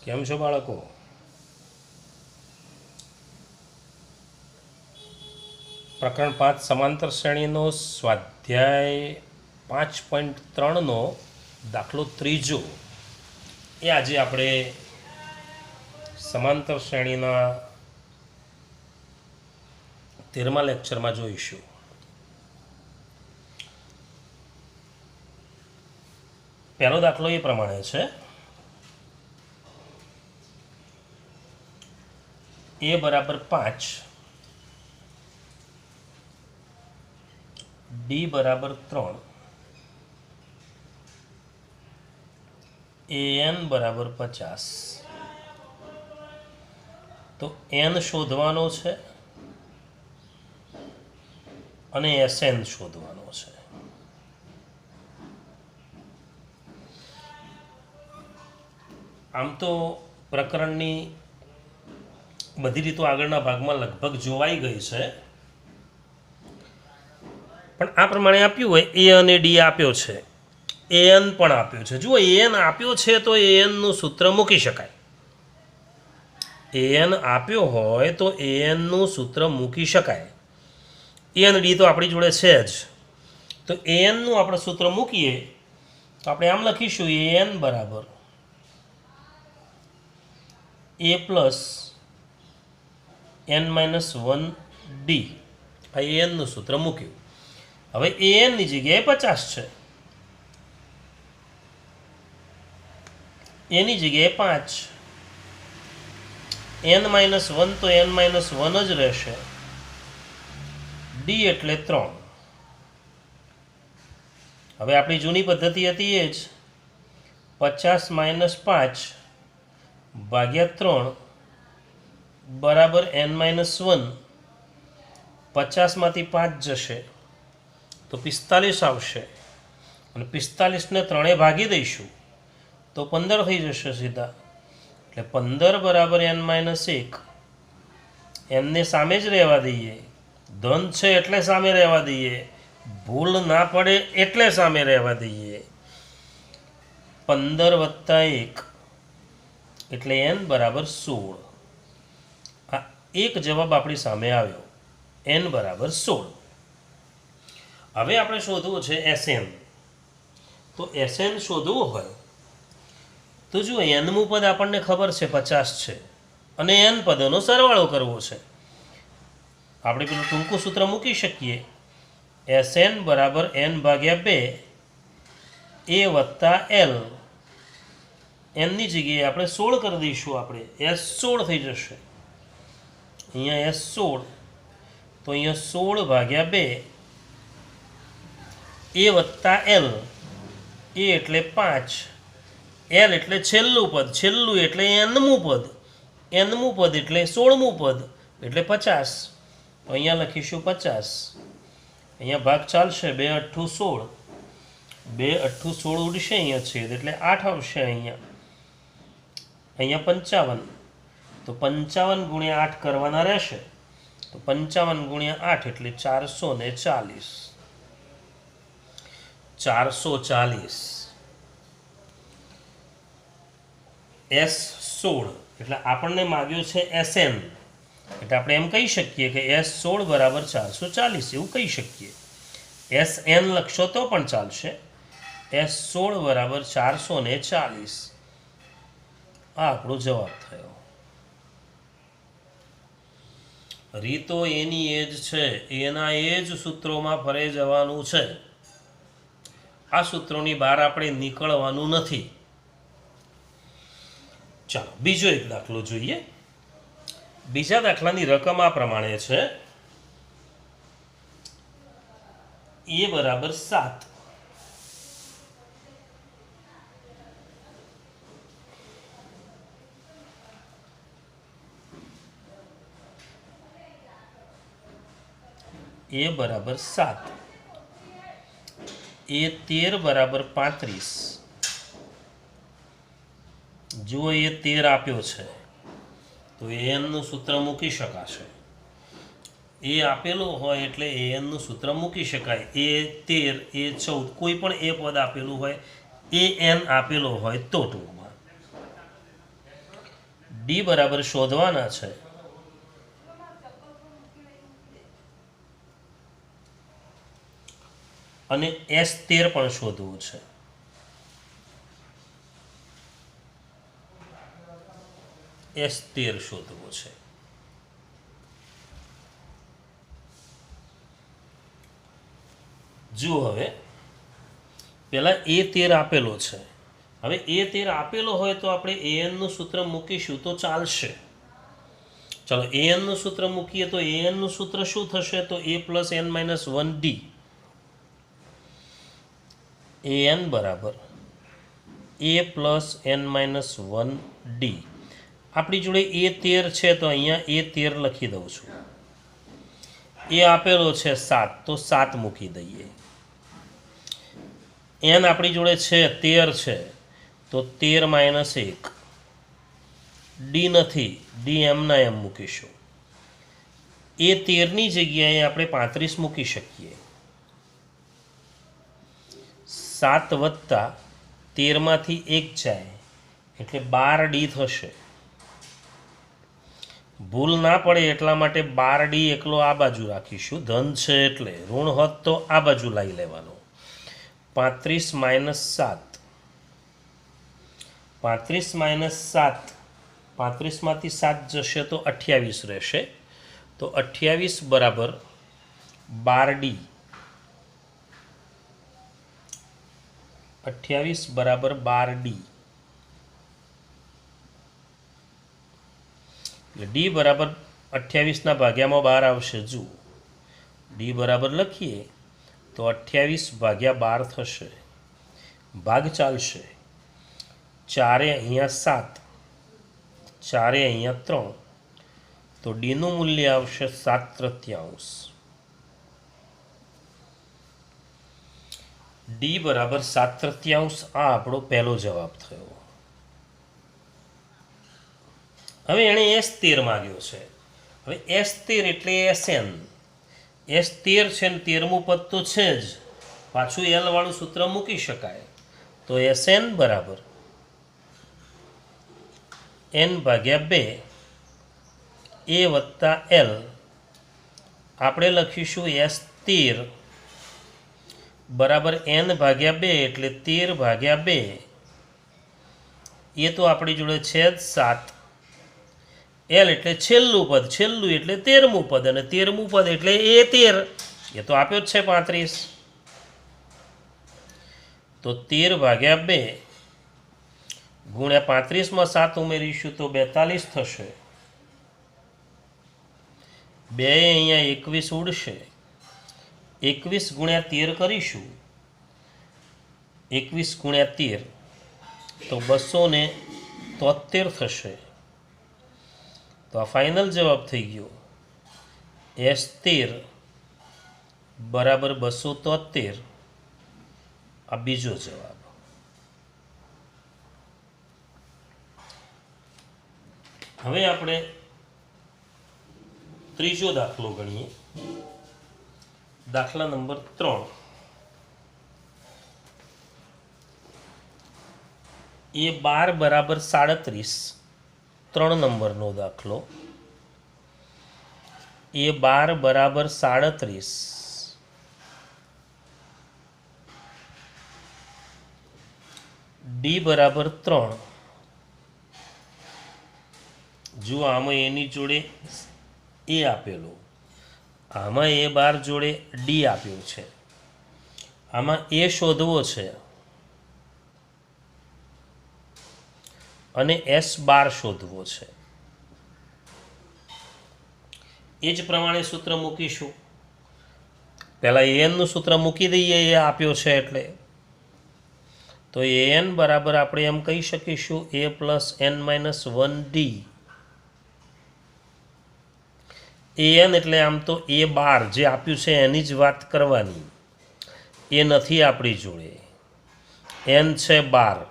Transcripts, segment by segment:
કેમ છો બાળકો? પ્રકરણ 5 સમાંતર શ્રેણીનો સ્વાધ્યાય 5.3નો દાખલો ત્રીજો એ આજે આપણે સમાંતર શ્રેણીના 13મા લેક્ચરમાં જોઈશું. પહેલો દાખલો એ પ્રમાણે છે: a બરાબર 5, d બરાબર 3, an બરાબર 50. તો n શોધવાનો છે અને Sn શોધવાનો છે. આમ તો પ્રકરણની બધી રીતો આગળના ભાગમાં લગભગ જોવાઈ ગઈ છે, પણ આ પ્રમાણે આપ્યું હોય a અને d આપ્યો છે, an પણ આપ્યો છે. જુઓ, an આપ્યો છે તો an નું સૂત્ર મૂકી શકાય. an આપ્યો હોય તો an નું સૂત્ર મૂકી શકાય. a અને d તો આપણી જોડે છે જ, તો an નું આપણે સૂત્ર મૂકીએ તો આપણે આમ લખીશું: an બરાબર a પ્લસ n-1d. આ an નું સૂત્ર મૂક્યું. હવે an ની જગ્યાએ 50 છે, એની જગ્યાએ 5, n-1 તો n-1 જ રહેશે, d એટલે 3. હવે આપણી જૂની પદ્ધતિ હતી એ જ 50 - 5 ભાગ્યા 3 બરાબર n-1. 50માંથી 5 જશે તો 45 આવશે, અને 45ને 3 ભાગી દઈશું તો 15 થઈ જશે સીધા. એટલે 15 બરાબર n-1. nને સામે જ રહેવા દઈએ, ધન છે એટલે સામે રહેવા દઈએ, ભૂલ ના પડે એટલે સામે રહેવા દઈએ. 15 + 1 એટલે n બરાબર 16. આ એક જવાબ આપણી સામે આવ્યો, n બરાબર 16. હવે આપણે શોધવું છે Sn. તો Sn શોધવું હોય તો જુઓ, nમું પદ આપણને ખબર છે 50 છે, અને n પદોનો સરવાળો કરવો છે. આપણે પેલું ટૂંકું સૂત્ર મૂકી શકીએ: Sn બરાબર n ભાગ્યા 2 a વત્તા l. nની જગ્યાએ આપણે 16 કરી દઈશું, આપણે S16 થઈ જશે. અહીંયા S16, તો અહીંયા 16 ભાગ્યા 2 a વત્તા l. a એટલે 5, l એટલે છેલ્લું પદ, છેલ્લું એટલે nમું પદ, nમું પદ એટલે 16મું પદ એટલે 50. તો અહીંયા લખીશું 50. અહીંયા ભાગ ચાલશે, 2 × 8 = 16, 2 × 8 = 16 ઉડશે, અહીંયા છેદ એટલે 8 આવશે. અહીંયા 55, તો 55 × 8 કરવાના રહેશે. તો 55 × 8 એટલે 440. 440 S16 એટલે આપણને માગ્યો છે Sn. એટલે આપણે એમ કહી શકીએ કે S16 બરાબર 440, એવું કહી શકીએ. Sn લખશો તો પણ ચાલશે. S16 બરાબર 440. આ આપણો જવાબ થયો. રીતો એની એ જ છે, એના એ જ સૂત્રોમાં ફરે જવાનું છે. આ સૂત્રોની બહાર આપણે નીકળવાનું નથી. ચાલો બીજો એક દાખલો જોઈએ. બીજા દાખલાની રકમ આ પ્રમાણે છે: a બરાબર 7, a બરાબર 7, a 13 બરાબર 35. જુઓ, એ 13 આપ્યો છે તો an નું સૂત્ર મૂકી શકાશે. એ આપેલું હોય એટલે an નું સૂત્ર મૂકી શકાય. a 13, a 14, કોઈ પણ એ પદ આપેલું હોય, an આપેલો હોય તો ટૂંકમાં. ડી બરાબર શોધવાના છે અને S13 પણ શોધવું છે. S13 શોધવું છે. જુઓ હવે પહેલાં A13 આપેલો છે. હવે A13 આપેલો હોય તો આપણે ANનું સૂત્ર મૂકીશું તો ચાલશે. ચાલો ANનું સૂત્ર મૂકીએ તો ANનું સૂત્ર શું થશે? તો A + n - 1D. AN બરાબર A + n - 1D. આપણી જોડે A13 છે તો અહીંયા A13 લખી દઉં છું. એ આપેલો છે 7 તો 7 મૂકી દઈએ. n આપણી જોડે છે 13 છે તો 13 - 1. ડી નથી, ડી એમના એમ મૂકીશું. A13ની જગ્યાએ આપણે 35 મૂકી શકીએ. 7 + 13માંથી 1 જાય એટલે 12D થશે. ભૂલ ના પડે એટલા માટે 12D એકલો આ બાજુ રાખીશું. ધન છે એટલે, ઋણ હોત તો આ બાજુ લઈ લેવાનો. 35 - 7. 35 - 7, 35માંથી 7 જશે તો 28 રહેશે. તો 28 બરાબર 12D. 28 બરાબર 12D. એટલે ડી બરાબર 28ના ભાગ્યામાં 12 આવશે. જુઓ ડી બરાબર લખીએ તો 28 / 12 થશે. ભાગ ચાલશે. 4 અહીંયા 7, 4 અહીંયા 3, તો ડીનું મૂલ્ય આવશે 7/3. ડી બરાબર 7/3. આ આપણો પહેલો જવાબ થયો. હવે એણે S13 માગ્યો છે. હવે S13 એટલે SN. S13 છે ને 13મું પદ તો છે જ, પાછું L વાળું સૂત્ર મૂકી શકાય. તો SN બરાબર n/2 A + L. આપણે લખીશું S13 બરાબર n/2 એટલે 13/2. એ તો આપણી જોડે છે જ 7. L એટલે છેલ્લું પદ, છેલ્લું એટલે 13મું પદ, અને 13મું પદ એટલે A13. એ તો આપ્યો જ છે 35. તો 13/2 ગુણ્યા 35માં 7 ઉમેરીશું તો 42 થશે. 2 અહીંયા 21 ઉડશે. 21 ગુણ્યા 13 કરીશું. 21 ગુણ્યા 13 તો 273 થશે. તો આ ફાઇનલ જવાબ થઈ ગયો. S13 બરાબર 273. આ બીજો જવાબ. હવે આપણે ત્રીજો દાખલો ગણીએ. દાખલા નંબર 3. A12 બરાબર 37. 3 નંબરનો દાખલો. A12 બરાબર 37. ડી બરાબર 3. જો આમાં એની જોડે એ આપેલો, આમાં A12 જોડે ડી આપ્યું છે. આમાં એ શોધવો છે અને S12 શોધવો છે. એ જ પ્રમાણે સૂત્ર મૂકીશું. પહેલાં ANનું સૂત્ર મૂકી દઈએ, એ આપ્યો છે એટલે. તો AN બરાબર આપણે એમ કહી શકીશું A + n - 1D. AN એટલે આમ તો A12 જે આપ્યું છે એની જ વાત કરવાની. એ નથી આપણી જોડે. n છે 12,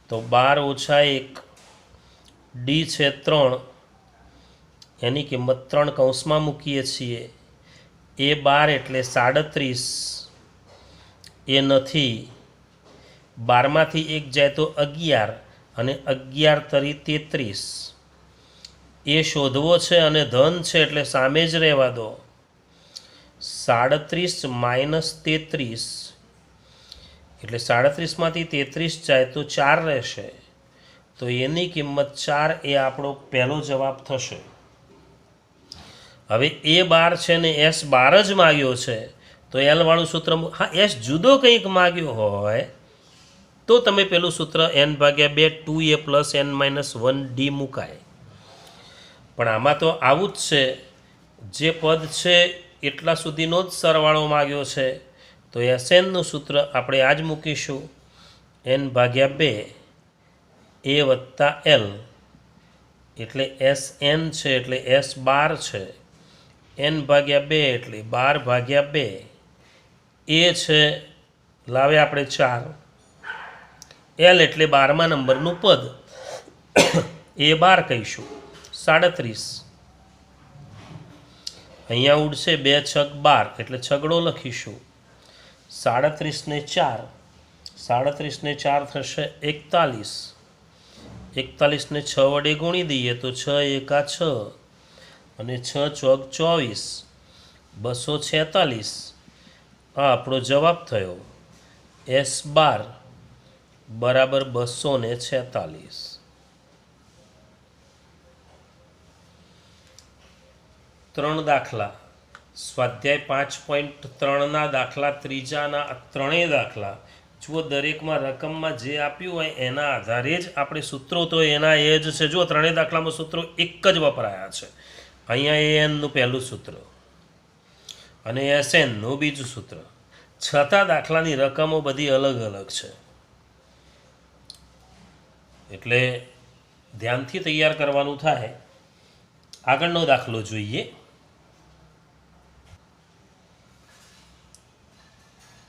તો 12 - 1. ડી છે 3, એની કિંમત 3 કૌંસમાં મૂકીએ છીએ. A12 એટલે 37. એ નથી. 12માંથી 1 જાય તો 11, અને 11 તરી 33. એ શોધવો છે અને ધન છે એટલે સામે જ રહેવા દો. 37 માઇનસ 33 એટલે 37માંથી 33 જાય તો 4 રહેશે. તો એની કિંમત 4 એ આપણો પહેલો જવાબ થશે. હવે A12 છે ને S12 જ માગ્યો છે તો L વાળું સૂત્ર, હા S જુદો કંઈક માગ્યો હોય તો તમે પેલું સૂત્ર n/2 2a પ્લસ n-1d મુકાય. પણ આમાં તો આવું જ છે, જે પદ છે એટલા સુધીનો જ સરવાળો માગ્યો છે તો SNનું સૂત્ર આપણે આ જ મૂકીશું, n/2 a વત્તા L એટલે SN છે એટલે S12 છે, n/2 એટલે 12/2, એ છે લાવે આપણે 4, L એટલે 12મા નંબરનું પદ A12 કહીશું 37. અહીંયા ઉડશે 2 છગ 12 એટલે છગડો લખીશું. 37 ને 4, 37 ને 4 થશે 41, 41 ને 6 વડે ગુણી દઈએ તો 6 એકા 6 અને 6 ચોક 24, 246. આ આપણો જવાબ થયો. S12 બરાબર 246. ત્રણ દાખલા સ્વાધ્યાય 5.3ના દાખલા ત્રીજાના ત્રણેય દાખલા જુઓ, દરેકમાં રકમમાં જે આપ્યું હોય એના આધારે જ આપણે સૂત્રો તો એના એ જ છે. જુઓ ત્રણેય દાખલામાં સૂત્રો એક જ વપરાયા છે. અહીંયા ANનું પહેલું સૂત્ર અને SNનું બીજું સૂત્ર, છતાં દાખલાની રકમો બધી અલગ અલગ છે. એટલે ધ્યાનથી તૈયાર કરવાનું થાય. આગળનો દાખલો જોઈએ.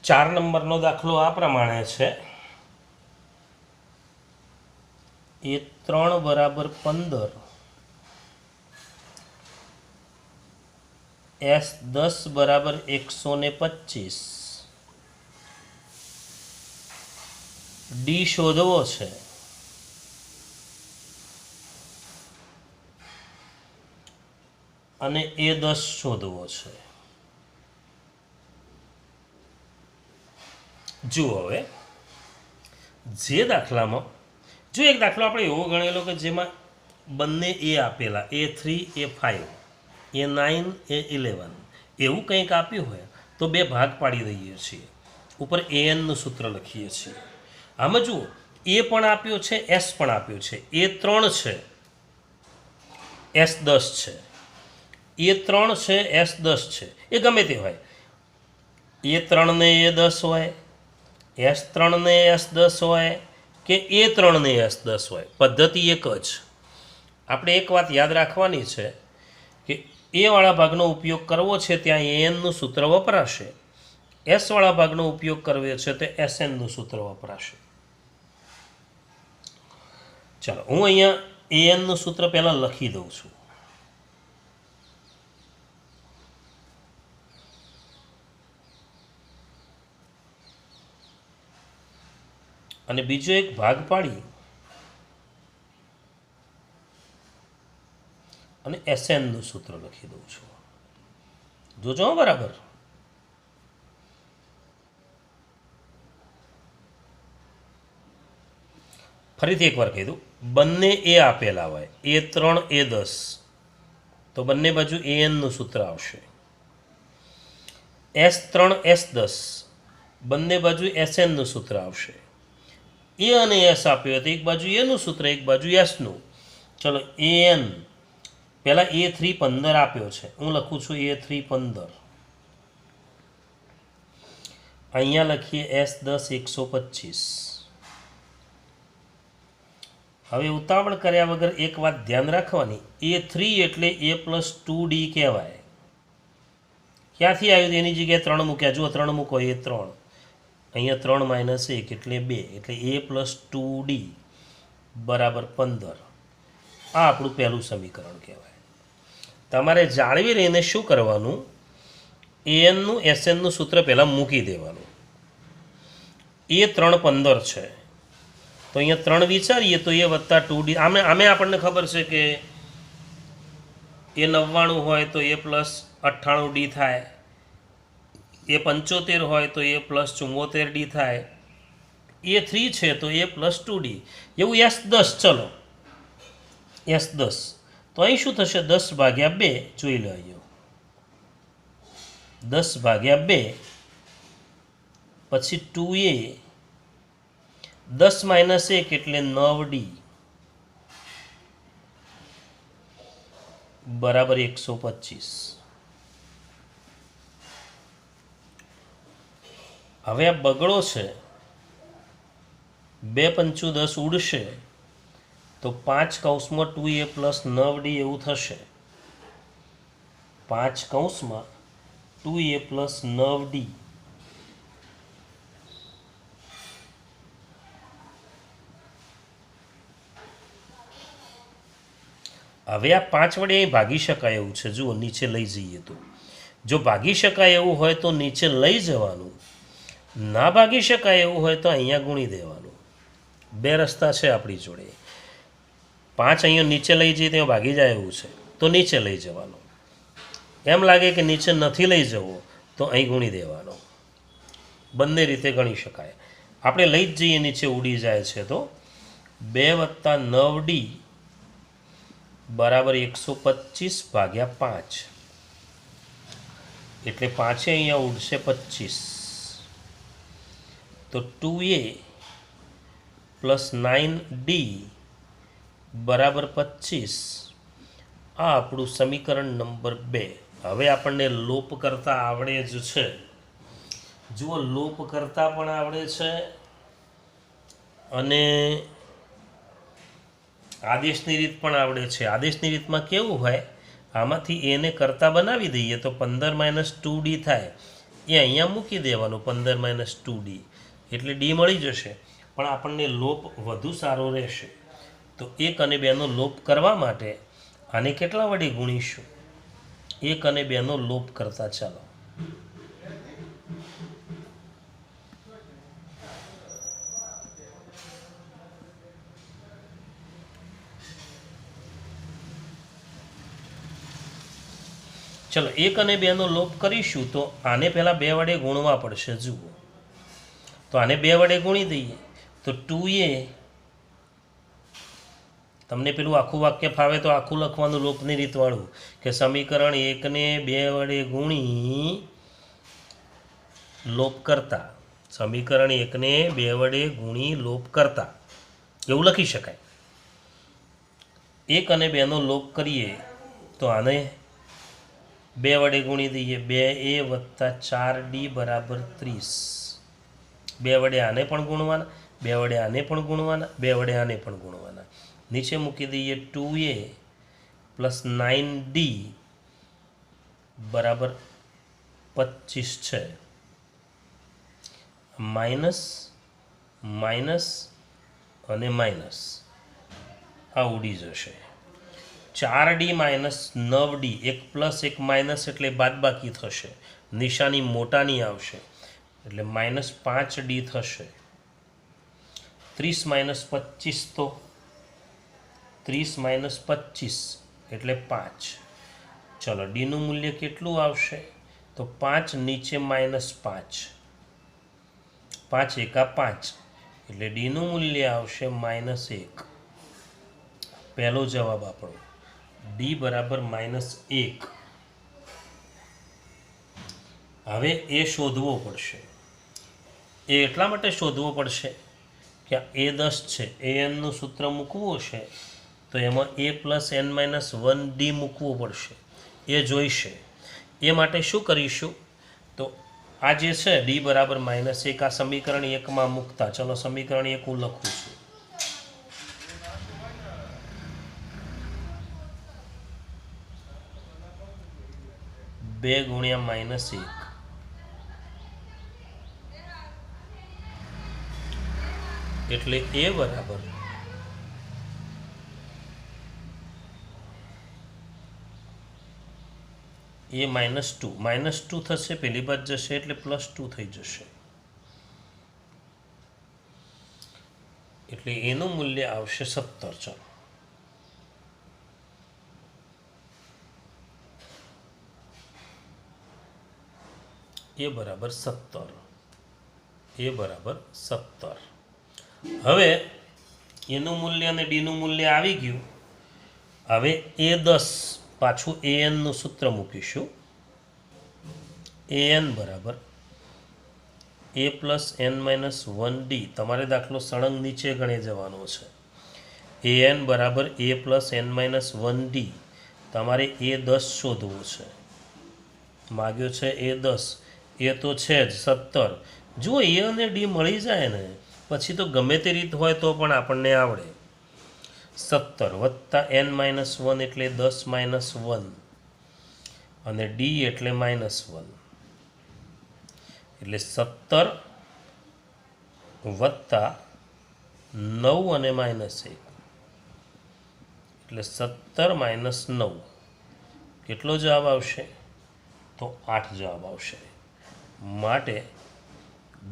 4 નંબરનો દાખલો આ પ્રમાણે છે. A3 બરાબર 15, S10 બરાબર 125, D શોધવો છે. અને A10 શોધવો છે. જુઓ હવે જે દાખલામાં જો એક દાખલો આપણે એવો ગણેલો કે જેમાં બંને એ આપેલા A3 A5 A9 A11 એવું કંઈક આપ્યું હોય તો બે ભાગ પાડી દઈએ છીએ, ઉપર ANનું સૂત્ર લખીએ છીએ. આમાં જુઓ A પણ આપ્યો છે, S પણ આપ્યો છે, A3 છે, S10 છે, A3 છે, S10 છે, એ ગમે તે હોય. A3 ને A10 હોય, S3 ને S10 હોય કે A3 ને S10 હોય, પદ્ધતિ એક જ. આપણે એક વાત યાદ રાખવાની છે કે A વાળા ભાગનો ઉપયોગ કરવો છે ત્યાં ANનું સૂત્ર વપરાશે, S વાળા ભાગનો ઉપયોગ કરવો છે તો SNનું સૂત્ર વપરાશે. ચાલો હું અહીંયા ANનું સૂત્ર પહેલાં લખી દઉં છું. અને બીજો એક ભાગ પાડી અને SNનું સૂત્ર લખી દઉં છું. જોજો બરાબર. ફરીથી એકવાર કહી દઉં, બંને એ આપેલા હોય A3 A10 તો બંને બાજુ ANનું સૂત્ર આવશે. S3 S10 બંને બાજુ SNનું સૂત્ર આવશે. A અને S આપ્યો તો એક બાજુ એનું સૂત્ર એક બાજુ એસનું. ચલો AN પહેલાં A3 15 આપ્યો છે, હું લખું છું A3 15. અહીંયા લખીએ S10 125. હવે ઉતાવળ કર્યા વગર એક વાત ધ્યાન રાખવાની, A3 એટલે A+2D કહેવાય. ક્યાંથી આવ્યું એની જગ્યાએ 3 મૂક્યા, જુઓ 3 મૂકો A3, અહીંયા 3 - 1 એટલે 2 એટલે A+2D બરાબર 15. આ આપણું પહેલું સમીકરણ કહેવાય. તમારે જાળવી રહીને શું કરવાનું, ANનું SNનું સૂત્ર પહેલાં મૂકી દેવાનું. A3 15 છે તો અહીંયા 3 વિચારીએ તો A + 2D. આમે આપણને ખબર છે કે એ 99 હોય તો એ પ્લસ 98D થાય, એ 75 હોય તો એ પ્લસ 74D થાય, એ 3 છે તો એ પ્લસ 2D, એવું S10. ચલો S10 તો અહીં શું થશે? 10/2 જોઈ લો. અહીંયા 10/2 પછી 2A 10 - 1 એટલે 9D બરાબર 125. હવે આ બગડો છે, 2 × 5 = 10 ઉડશે તો 5 કૌંસમાં 2A પ્લસ 9D એવું થશે. 5 કૌંસમાં 2A પ્લસ 9D. હવે આ 5 વડે અહીં ભાગી શકાય એવું છે. જુઓ નીચે લઈ જઈએ તો, જો ભાગી શકાય એવું હોય તો નીચે લઈ જવાનું, ના ભાગી શકાય એવું હોય તો અહીંયા ગુણી દેવાનું. 2 રસ્તા છે આપણી જોડે. 5 અહીંયા નીચે લઈ જઈએ ત્યાં ભાગી જાય એવું છે તો નીચે લઈ જવાનો. એમ લાગે કે નીચે નથી લઈ જવો તો અહીં ગુણી દેવાનો. બંને રીતે ગણી શકાય. આપણે લઈ જ જઈએ નીચે ઉડી જાય છે તો 2 + 9D બરાબર 125/5 એટલે 5 અહીંયા ઉડશે 25. તો 2A પ્લસ 9D બરાબર 25. આ આપણું સમીકરણ નંબર 2. હવે આપણને લોપ કરતા આવડે જ છે. જુઓ લોપ કરતા પણ આવડે છે અને આદેશની રીત પણ આવડે છે. આદેશની રીતમાં કેવું હોય, આમાંથી એને કરતા બનાવી દઈએ તો 15 - 2D થાય, એ અહીંયા મૂકી દેવાનું 15 - 2D એટલે D મળી જશે. પણ આપણને લોપ વધુ સારો રહેશે તો 1 અને 2નો લોપ કરવા માટે આને કેટલા વડે ગુણીશું? 1 અને 2નો લોપ કરતા ચાલો. ચલો 1 અને 2નો લોપ કરીશું તો આને પહેલાં 2 વડે ગુણવા પડશે. જુઓ તો આને 2 વડે ગુણી દઈએ તો 2A, તમને પેલું આખું વાક્ય ફાવે તો આખું લખવાનું લોપની રીતવાળું, કે સમીકરણ 1ને 2 વડે ગુણી લોપ કરતા. સમીકરણ 1ને 2 વડે ગુણી લોપ કરતા એવું લખી શકાય. 1 અને 2નો લોપ કરીએ તો આને 2 વડે ગુણી દઈએ. 2A + 4D બરાબર 30. 2 વડે આને પણ ગુણવાના, 2 વડે આને પણ ગુણવાના, 2 વડે આને પણ ગુણવાના. નીચે મૂકી દઈએ 2A પ્લસ 9D બરાબર 25 છે. માઇનસ માઇનસ અને માઇનસ આ ઉડી જશે. 4D - 9D, એક પ્લસ એક માઇનસ એટલે બાદબાકી થશે, નિશાની મોટાની આવશે એટલે -5D થશે. 30 - 25 તો 30 - 25 એટલે 5. ચલો ડીનું મૂલ્ય કેટલું આવશે? તો 5 નીચે -5, 5 × 5 એટલે ડીનું મૂલ્ય આવશે -1. પહેલો જવાબ આપણો ડી બરાબર -1. હવે એ શોધવો પડશે. એ એટલા માટે શોધવો પડશે કે આ A10 છે, ANનું સૂત્ર મૂકવું છે તો એમાં A + n - 1D મૂકવું પડશે. એ જોઈશે. એ માટે શું કરીશું? તો આ જે છે D બરાબર -1 આ સમીકરણ 1માં મૂકતા. ચલો સમીકરણ 1 હું લખું છું. -2 × -1 એટલે A બરાબર A -2. -2 થશે, પેલી બાદ જશે એટલે +2 થઈ જશે. એટલે એનું મૂલ્ય આવશે 17. ચાલો એ બરાબર 17, એ બરાબર 17. હવે એનું મૂલ્ય અને ડીનું મૂલ્ય આવી ગયું. હવે A10 પાછું ANનું સૂત્ર મૂકીશું. AN બરાબર A+n-1D. તમારે દાખલો સળંગ નીચે ગણી જવાનો છે. AN બરાબર A+n-1D. તમારે A10 શોધવું છે. માગ્યો છે A10, એ તો છે જ 17. જો A અને D મળી જાય ને પછી તો ગમે તે રીત હોય તો પણ આપણને આવડે. 17 વત્તા n-1 એટલે 10 - 1 અને D એટલે -1 એટલે 17 વત્તા 9 અને -1 એટલે 17 - 9 કેટલો જવાબ આવશે? તો 8 જવાબ આવશે. માટે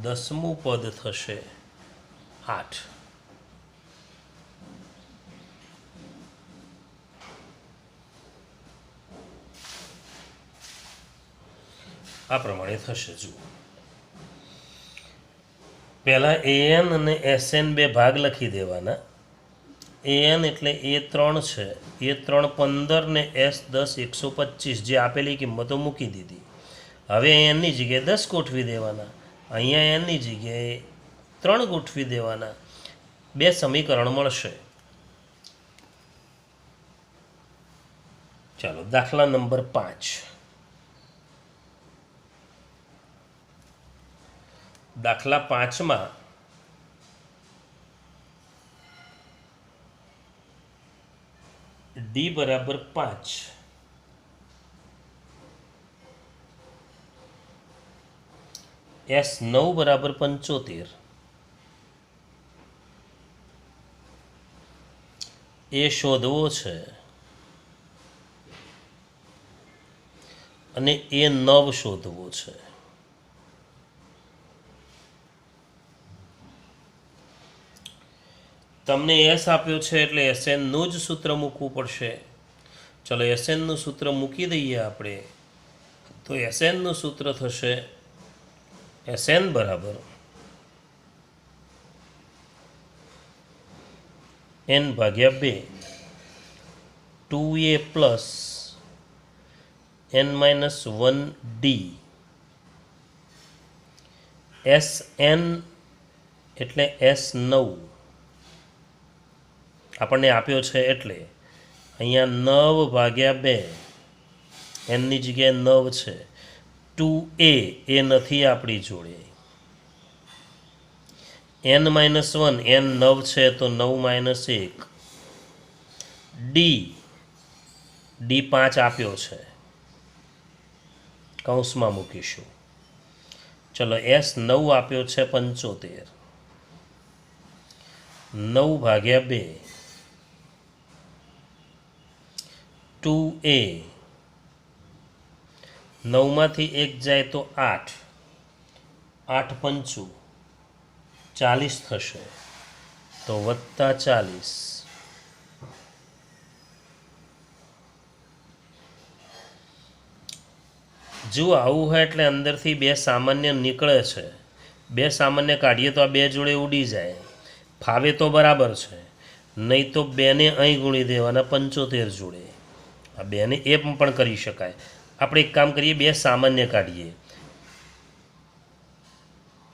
10મું પદ થશે 8. આ પ્રમાણે થશે. જુઓ, પહેલાં AN અને SN બે ભાગ લખી દેવાના. AN એટલે A3 છે, A3 15 ને S10 125 જે આપેલી કિંમતો મૂકી દીધી. હવે એનની જગ્યાએ 10 ગોઠવી દેવાના, અહીંયા એનની જગ્યાએ 3 ગોઠવી દેવાના. બે સમીકરણ મળશે. ચાલો દાખલા નંબર 5. દાખલા 5માં D બરાબર 5, S9 બરાબર 75, એ શોધવો છે અને A9 શોધવો છે. તમને S આપ્યો છે એટલે SNનું જ સૂત્ર મૂકવું પડશે. ચલો SNનું સૂત્ર મૂકી દઈએ આપણે. તો SNનું સૂત્ર થશે SN બરાબર n/2 2A plus n-1D. SN એટલે S9 આપણને આપ્યો છે એટલે અહીંયા 9/2 એનની જગ્યાએ 9 છે. 2A એ નથી આપણી જોડે. n-1 n 9 છે તો 9 - 1. D 5 આપ્યો છે, કૌંસમાં મૂકીશું. ચલો S9 આપ્યો છે 75, 9/2 2A 9માંથી 1 જાય તો 8, 8 × 5 = 40 થશે. તો વત્તા 40. જો આવું હોય એટલે અંદરથી 2 સામાન્ય નીકળે છે. 2 સામાન્ય કાઢીએ તો આ 2 જોડે ઉડી જાય. ફાવે તો બરાબર છે, નહીં તો 2ને અહીં ગુણી દેવાના 75 જોડે. આ 2ને એ પણ કરી શકાય. આપણે એક કામ કરીએ, 2 સામાન્ય કાઢીએ.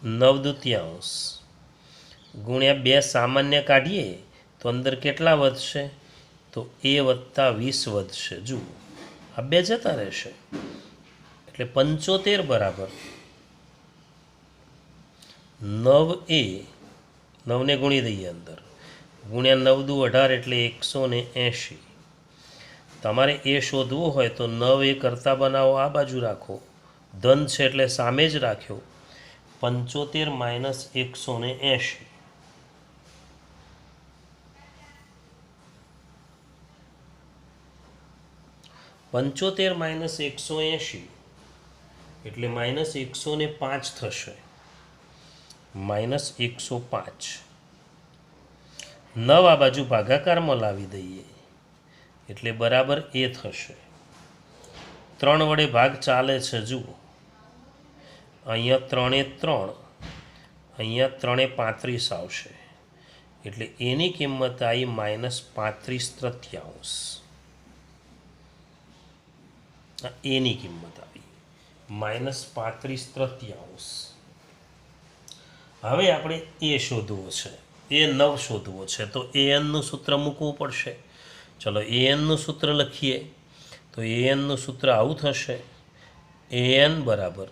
9/2 ગુણ્યા 2 સામાન્ય કાઢીએ તો અંદર કેટલા વધશે? તો A + 20 વધશે. જુઓ આ 2 જતા રહેશે એટલે 75 બરાબર 9A, 9ને ગુણી દઈએ અંદર, ગુણ્યા 9×2 = 18 એટલે 180. તમારે એ શોધવું હોય તો 9 એ કરતા બનાવો, આ બાજુ રાખો, ધન છે એટલે સામે જ રાખ્યો. 75 - 180 75 - 180 એટલે -105 થશે. -105. 9 આ બાજુ ભાગાકારમાં લાવી દઈએ એટલે બરાબર A થશે. 3 વડે ભાગ ચાલે છે. જુઓ અહીંયા 3 3, અહીંયા 3 35 આવશે, એટલે એની કિંમત આવી -35/3, એની કિંમત આવી -35/3. હવે આપણે એ શોધવો છે, એ 9 શોધવો છે, તો એનનું સૂત્ર મૂકવું પડશે. ચલો એનનું સૂત્ર લખીએ, તો એનનું સૂત્ર આવું થશે, એન બરાબર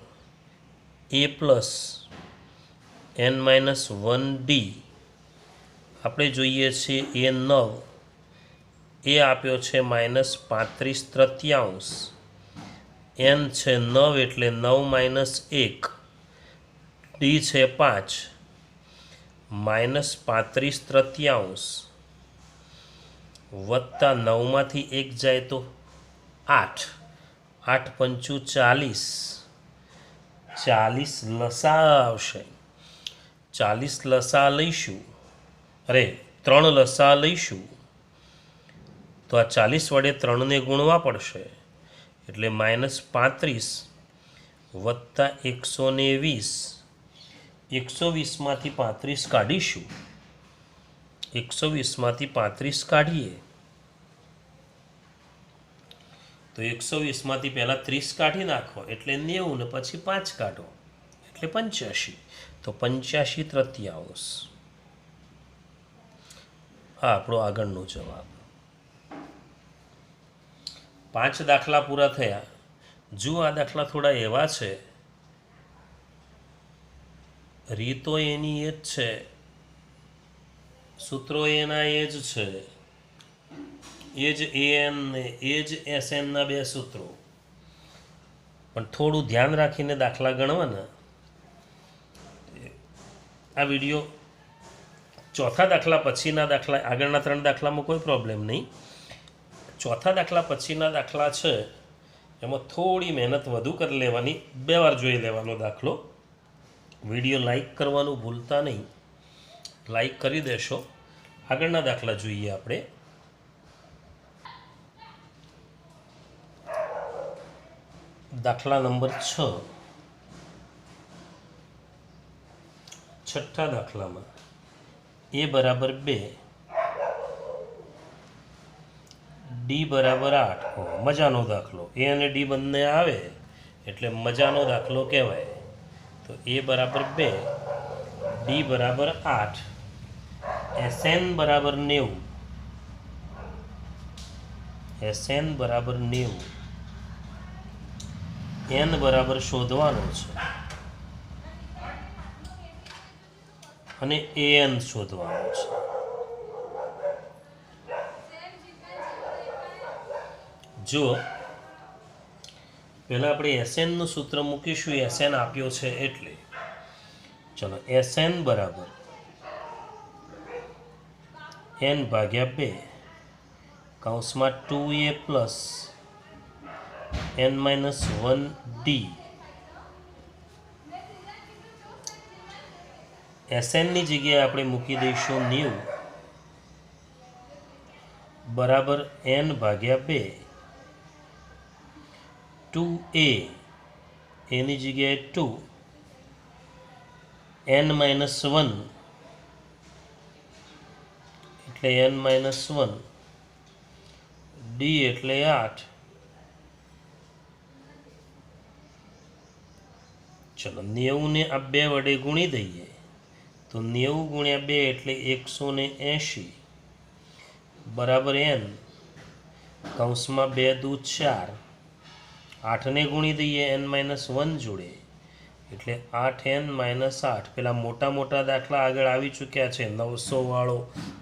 a પ્લસ n-1d. આપણે જોઈએ છીએ એ 9, એ આપ્યો છે -35/3, n છે 9 એટલે 9 - 1, d છે 5, -35/3 વત્તા 9માંથી 1 જાય તો 8, 8 × 5 = 40 લસા આવશે. 40 લસા લઈશું, 3 લસા લઈશું, તો આ 40 વડે 3ને ગુણવા પડશે, એટલે -35 વત્તા 120. 120માંથી 35 કાઢીશું, 120માંથી 35 કાઢીએ તો 120માંથી પહેલાં 30 કાઢી નાખો એટલે 90 ને પછી 5 કાઢો એટલે 85, તો 85/3. હા, આપણો આગળનો જવાબ. 5 દાખલા પૂરા થયા. જો આ દાખલા થોડા એવા છે, રીતો એની એ જ છે, સૂત્રો એના એ જ છે, એ જ એન ને એ જ એસએનના 2 સૂત્રો, પણ થોડું ધ્યાન રાખીને દાખલા ગણવાના. આ વિડીયો ચોથા દાખલા પછીના દાખલા, આગળના 3 દાખલામાં કોઈ પ્રોબ્લેમ નહીં, ચોથા દાખલા પછીના દાખલા છે એમાં થોડી મહેનત વધુ કરી લેવાની, 2 વાર જોઈ લેવાનો દાખલો. વિડીયો લાઈક કરવાનું ભૂલતા નહીં, લાઈક કરી દેશો. આગળના દાખલા જોઈએ આપણે. દાખલા નંબર 6. છઠ્ઠા દાખલામાં a બરાબર 2, d બરાબર 8. મજાનો દાખલો, a અને d બંને આવે એટલે મજાનો દાખલો કહેવાય. તો a બરાબર 2, d બરાબર 8, SN બરાબર 90, SN બરાબર 90, n બરાબર શોધવાનો છે અને an શોધવાનો છે. જો પહેલાં આપણે SNનું સૂત્ર મૂકીશું, SN આપ્યો છે એટલે. ચલો, SN બરાબર n ભાગ્યા 2 કૌંસમાં 2a પ્લસ n-1d. SNની જગ્યાએ આપણે મૂકી દઈશું 90 બરાબર n ભાગ્યા 2, 2a એની જગ્યાએ 2, n-1 એટલે n-1, d એટલે 8. ચલો, 90 ને આ 2 વડે ગુણી દઈએ તો 90 × 2 એટલે 180 બરાબર n કૌંસમાં 2 દૂ 4. 8ને ગુણી દઈએ n-1 જોડે એટલે 8n-8. પેલા મોટા મોટા દાખલા આગળ આવી ચૂક્યા છે, 900 વાળો,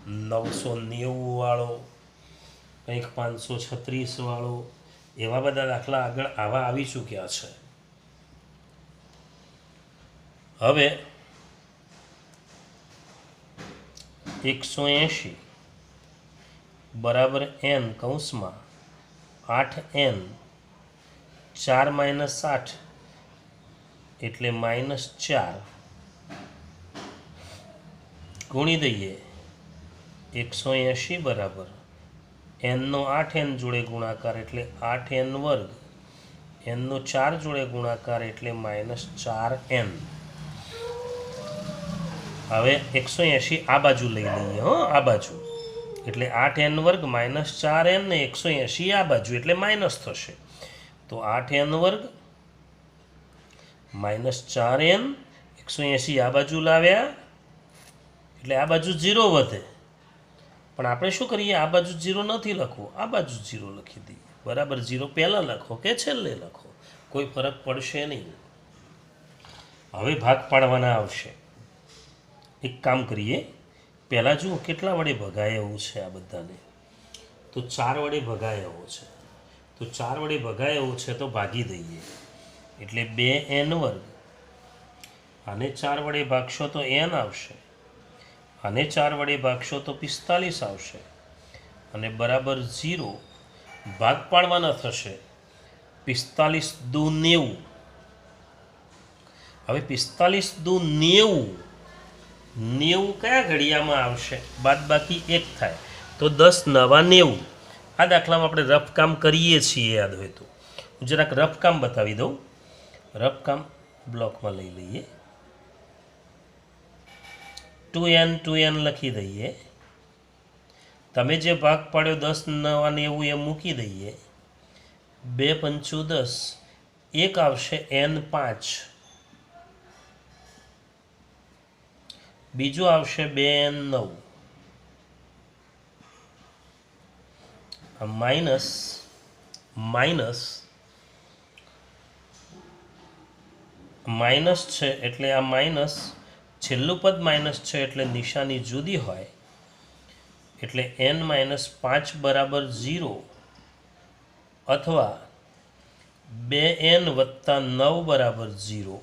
990 વાળો, કંઈક 536 વાળો, એવા બધા દાખલા આગળ આવા આવી ચૂક્યા છે. હવે 180 બરાબર n કૌંસમાં 8n, 4 - 8 એટલે -4 ગુણી દઈએ 180 બરાબર nનો 8n જોડે ગુણાકાર એટલે 8n² એનનો 4 જોડે ગુણાકાર એટલે -4n. હવે 180 આ બાજુ લઈ લઈએ. આ બાજુ એટલે 8n વર્ગ -4n ને 180 આ બાજુ એટલે માઇનસ થશે. તો 8n વર્ગ -4n 180 આ બાજુ લાવ્યા એટલે આ બાજુ 0 વધે. પણ આપણે શું કરીએ, આ બાજુ 0 નથી લખવું, આ બાજુ 0 લખી દઈએ. બરાબર, 0 પહેલાં લખો કે છેલ્લે લખો, કોઈ ફરક પડશે નહીં. હવે ભાગ પાડવાના આવશે. એક કામ કરીએ, પહેલાં જુઓ કેટલા વડે ભગાય એવું છે આ બધાને. તો 4 વડે ભગાય એવો છે. તો 4 વડે ભગાય એવું છે તો ભાગી દઈએ. એટલે 2n વર્ગ. આને 4 વડે ભાગશો તો n આવશે. આને 4 વડે ભાગશો તો 45 આવશે. અને બરાબર 0. ભાગ પાડવાના થશે. 45 દુ 90. હવે 45 દુ 90. 90 કયા ઘડિયામાં આવશે? બાદબાકી 1 થાય તો 10 નવા 90. આ દાખલામાં આપણે રફ કામ કરીએ છીએ, યાદ હોય તો. હું જરાક રફ કામ બતાવી દઉં. રફ કામ બ્લોકમાં લઈ લઈએ. 2n લખી દઈએ. તમે જે ભાગ પાડ્યો 10 નવા 90 એ મૂકી દઈએ. 2 પંચું 10. એક આવશે n5. બીજું આવશે 2n9. માઇનસ છે એટલે આ માઇનસ, છેલ્લું પદ માઇનસ છે એટલે નિશાની જુદી હોય. એટલે n-5 બરાબર 0 અથવા 2n વત્તા 9 બરાબર 0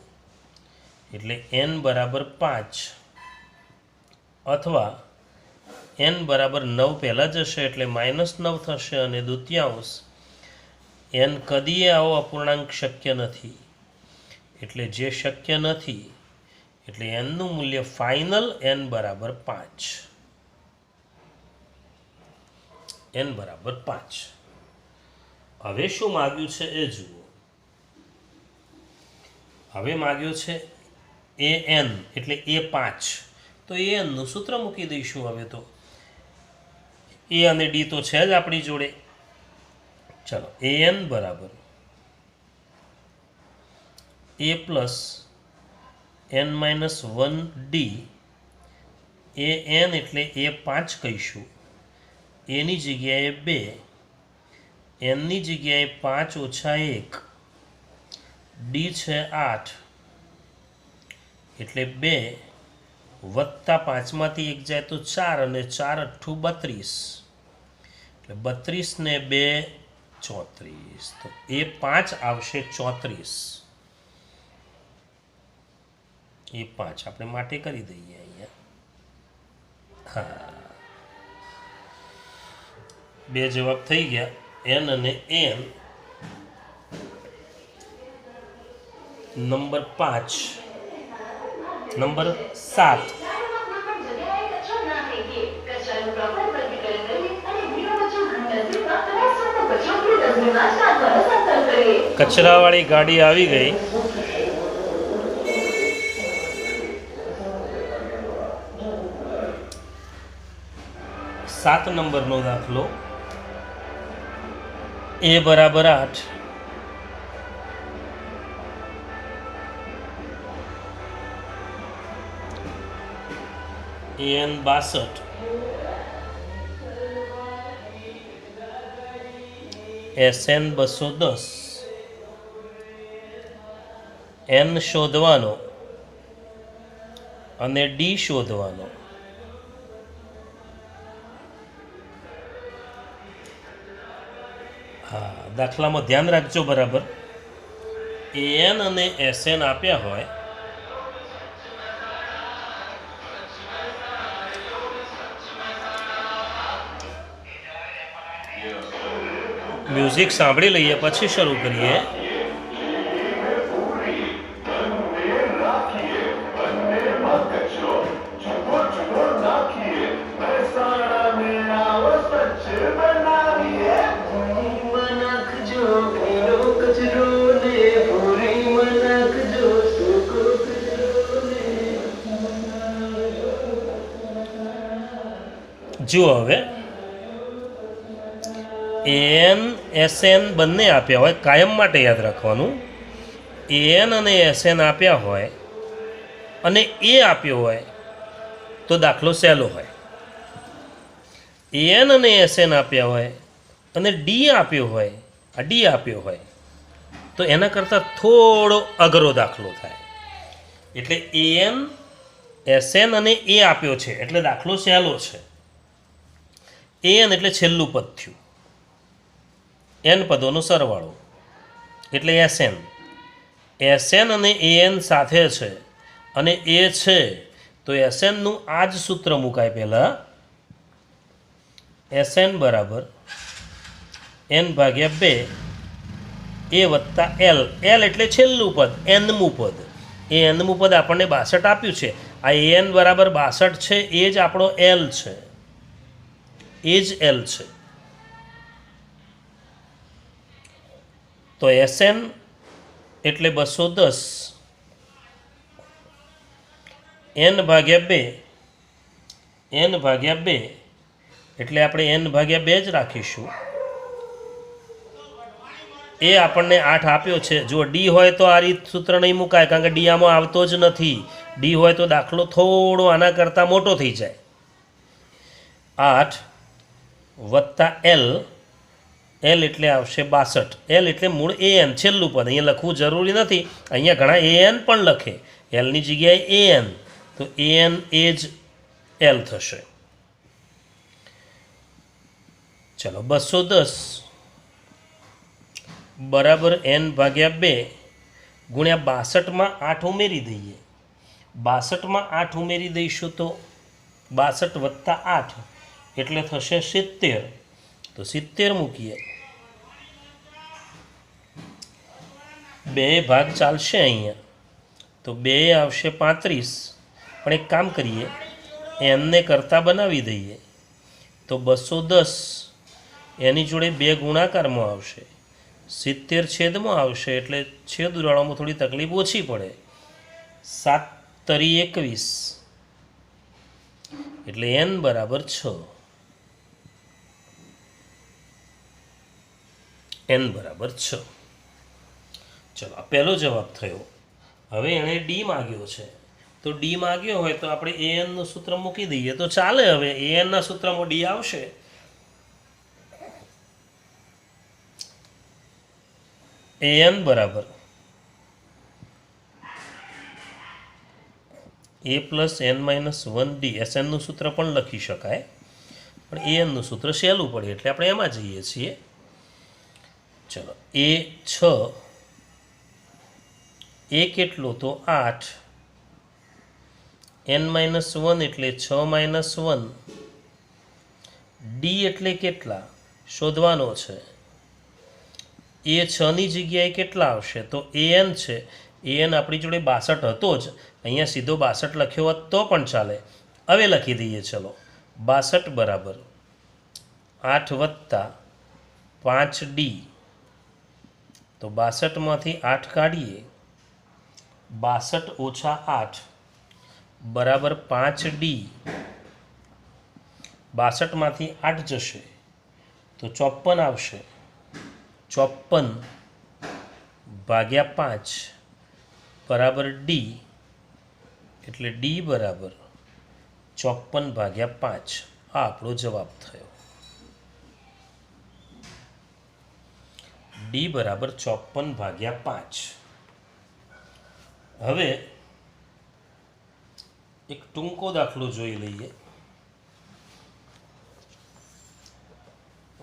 એટલે n બરાબર 5 અથવા n બરાબર 9 પહેલાં જશે એટલે -9 થશે અને દ્વિતીયાંશ n કદીએ આવો અપૂર્ણાંક શક્ય નથી. એટલે જે શક્ય નથી એટલે nનું મૂલ્ય ફાઇનલ n બરાબર 5. n બરાબર 5. હવે શું માગ્યું છે એ જુઓ. હવે માગ્યું છે an એટલે a5. તો an નું સૂત્ર મૂકી દઈશું. હવે તો a અને d તો છે જ આપણી જોડે. ચલો, an બરાબર a પ્લસ n-1d. an એટલે a5 કહીશું. a ની જગ્યાએ 2, n ની જગ્યાએ 5 ઓછા 1, d છે 8 એટલે 2 વત્તા 5માંથી 1 જાય તો 4 અને 4 અઠ્ઠું 32 એટલે 32 ને 2 34. તો a5 આવશે 34. a5 આપણે માટે કરી દઈએ અહીંયા. હા, 2 જવાબ થઈ ગયા, n અને n. નંબર 5. નંબર 7. કચરાવાળી ગાડી આવી ગઈ. 7 નંબરનો દાખલો. a બરાબર 8, an 62, SN 210. n શોધવાનો અને d શોધવાનો. હા, દાખલામાં ધ્યાન રાખજો બરાબર. an અને SN આપ્યા હોય મ્યુઝિક સાંભળી લઈએ પછી શરૂ કરીએ. કચરો જુઓ હવે એન એસએન બંને આપ્યા હોય, કાયમ માટે યાદ રાખવાનું, એન અને એસએન આપ્યા હોય અને એ આપ્યો હોય તો દાખલો સહેલો હોય. એન અને એસએન આપ્યા હોય અને ડી આપ્યો હોય, આ ડી આપ્યો હોય તો એના કરતાં થોડો અઘરો દાખલો થાય. એટલે એન એસએન અને એ આપ્યો છે એટલે દાખલો સહેલો છે. એન એટલે છેલ્લું પદ થયું, એન પદોનો સરવાળો એટલે એસએન. એસએન અને એન સાથે છે અને એ છે તો એસએનનું આ જ સૂત્ર મુકાય. પહેલાં એસએન બરાબર એન ભાગ્યા 2 એ વત્તા એલ. એલ એટલે છેલ્લું પદ, એનમું પદ. એ એનમું પદ આપણને 62 આપ્યું છે. આ એન બરાબર 62 છે, એ જ આપણો એલ છે, એ જ એલ છે. તો એસએન એટલે 210 એન ભાગ્યા 2, એન ભાગ્યા 2 એટલે આપણે એન ભાગ્યા 2 જ રાખીશું. એ આપણને 8 આપ્યો છે. જો ડી હોય તો આ રીત સૂત્ર નહીં મુકાય, કારણ કે ડી આમાં આવતો જ નથી. ડી હોય તો દાખલો થોડો આના કરતાં મોટો થઈ જાય. 8 વત્તા એલ, એલ એટલે આવશે 62. એલ એટલે મૂળ એ એન છેલ્લું પદ, અહીંયા લખવું જરૂરી નથી. અહીંયા ઘણા એ એન પણ લખે, એલની જગ્યાએ એ એન, તો એ એન એ જ એલ થશે. ચલો 210 બરાબર એન ભાગ્યા 2 ગુણ્યા 62માં 8 ઉમેરી દઈએ. 62માં 8 ઉમેરી દઈશું તો 62 વત્તા 8 એટલે થશે 70. તો 70 મૂકીએ. 2 ભાગ ચાલશે અહીંયા, તો 2 આવશે 35. પણ એક કામ કરીએ, એનને કરતાં બનાવી દઈએ તો 210 એની જોડે 2 ગુણાકારમાં આવશે, 70 છેદમાં આવશે એટલે છેદ ઉડાડવામાં થોડી તકલીફ ઓછી પડે. 7 તરી 21 એટલે એન બરાબર 6. એન બરાબર 6. ચલો આ પહેલો જવાબ થયો. હવે એણે ડી માગ્યો છે, તો ડી માગ્યો હોય તો આપણે એ એનનું સૂત્ર મૂકી દઈએ તો ચાલે. હવે એ એનના સૂત્રમાં ડી આવશે. એ એન બરાબર a plus n minus 1 d. S એનનું સૂત્ર પણ લખી શકાય, પણ એ એનનું સૂત્ર સહેલું પડે એટલે આપણે એમાં જઈએ છીએ. ચલો એ 6, એ કેટલો તો 8, એન માઇનસ 1 એટલે 6 માઇનસ 1, ડી એટલે કેટલા શોધવાનો છે. એ 6ની જગ્યાએ કેટલા આવશે તો એ એન છે. એ એન આપણી જોડે 62 હતો જ, અહીંયા સીધો 62 લખ્યો હોત તો પણ ચાલે. હવે લખી દઈએ. ચલો 62 બરાબર 8 વત્તા 5 ડી. તો 62માંથી 8 કાઢીએ, 62 ઓછા 8 બરાબર 5 ડી. 62માંથી 8 જશે તો 54 આવશે. 54 ભાગ્યા 5 બરાબર ડી, એટલે ડી બરાબર 54 ભાગ્યા 5. આ આપણો જવાબ થયો. ડી બરાબર 54 ભાગ્યા 5. હવે એક ટૂંકો દાખલો જોઈ લઈએ.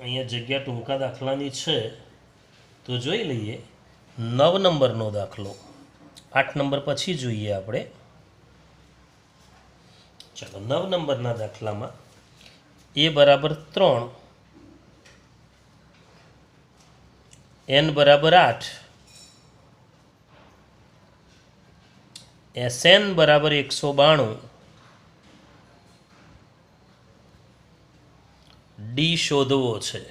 અહીંયા જગ્યા ટૂંકા દાખલાની છે તો જોઈ લઈએ. 9 નંબરનો દાખલો, 8 નંબર પછી જોઈએ આપણે. ચલો 9 નંબરના દાખલામાં એ બરાબર 3, એન બરાબર 8, એસએન બરાબર 192, ડી શોધવો છે.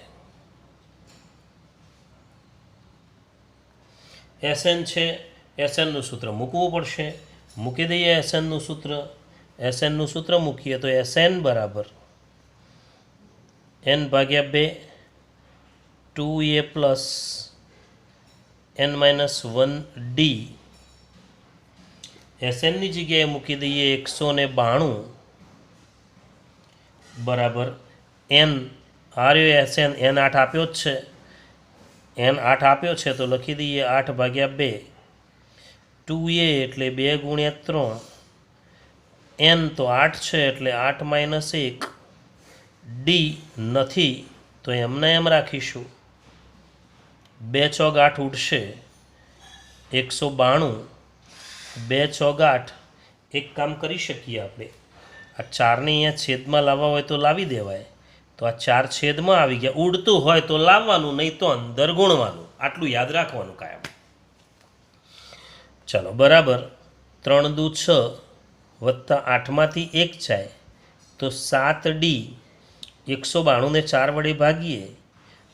એસએન છે, એસએનનું સૂત્ર મૂકવું પડશે. મૂકી દઈએ એસએનનું સૂત્ર. એસએનનું સૂત્ર મૂકીએ તો એસએન બરાબર n ભાગ્યા 2 2a પ્લસ n-1 d SNની જગ્યાએ મૂકી દઈએ 192 બરાબર n આર્યો SN n 8 આપ્યો જ છે n 8 આપ્યો છે તો લખી દઈએ 8 ભાગ્યા 2 2a એટલે 2 ગુણ્યા 3 n તો 8 છે એટલે 8 માઇનસ 1 d નથી તો એમને એમ રાખીશું 2 ચોક 8 ઉડશે 192 2 ચોક 8 એક કામ કરી શકીએ આપણે આ 4ને અહીંયા છેદમાં લાવવા હોય તો લાવી દેવાય તો આ 4 છેદમાં આવી ગયા ઉડતું હોય તો લાવવાનું નહીં તો અંદર ગુણવાનું આટલું યાદ રાખવાનું કાયમ ચાલો બરાબર 3 દુ 6 વત્તા 8માંથી 1 જાય તો 7d 192 ને 4 વડે ભાગીએ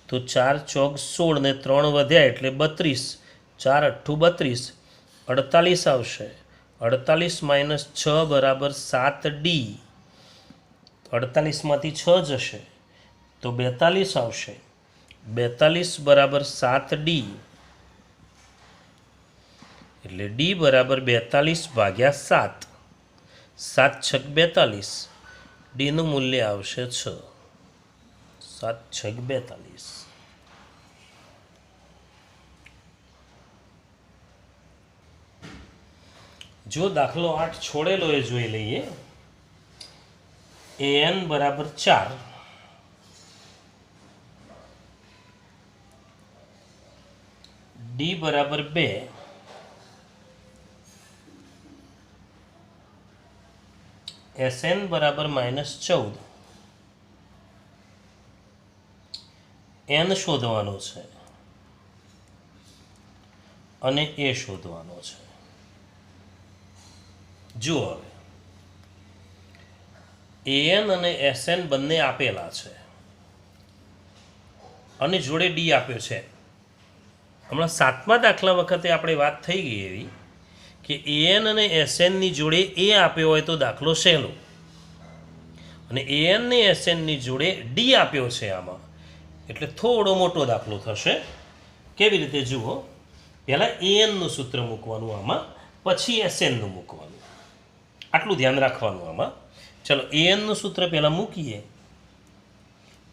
તો 4 ચોક 16 ને 3 વધ્યા એટલે 32 4 અઠ્ઠું 32 48 આવશે 48 માઇનસ 6 બરાબર 7d 48માંથી 6 જશે તો 42 આવશે 42 બરાબર 7d એટલે d બરાબર 42 ભાગ્યા 7 7 છક 42 ડીનું મૂલ્ય આવશે 6 7 છક 42 જો દાખલો 8 છોડેલો એ જોઈ લઈએ an બરાબર 4 d બરાબર 2 SN બરાબર -14 n શોધવાનો છે અને a શોધવાનો છે જુઓ હવે an અને SN બંને આપેલા છે અને જોડે d આપ્યો છે હમણાં 7મા દાખલા વખતે આપણે વાત થઈ ગઈ એવી કે an અને SNની જોડે a આપ્યો હોય તો દાખલો સહેલો અને an ને SNની જોડે d આપ્યો છે આમાં એટલે થોડો મોટો દાખલો થશે કેવી રીતે જુઓ પહેલાં anનું સૂત્ર મૂકવાનું આમાં પછી SNનું મૂકવાનું આટલું ધ્યાન રાખવાનું આમાં ચલો anનું સૂત્ર પહેલાં મૂકીએ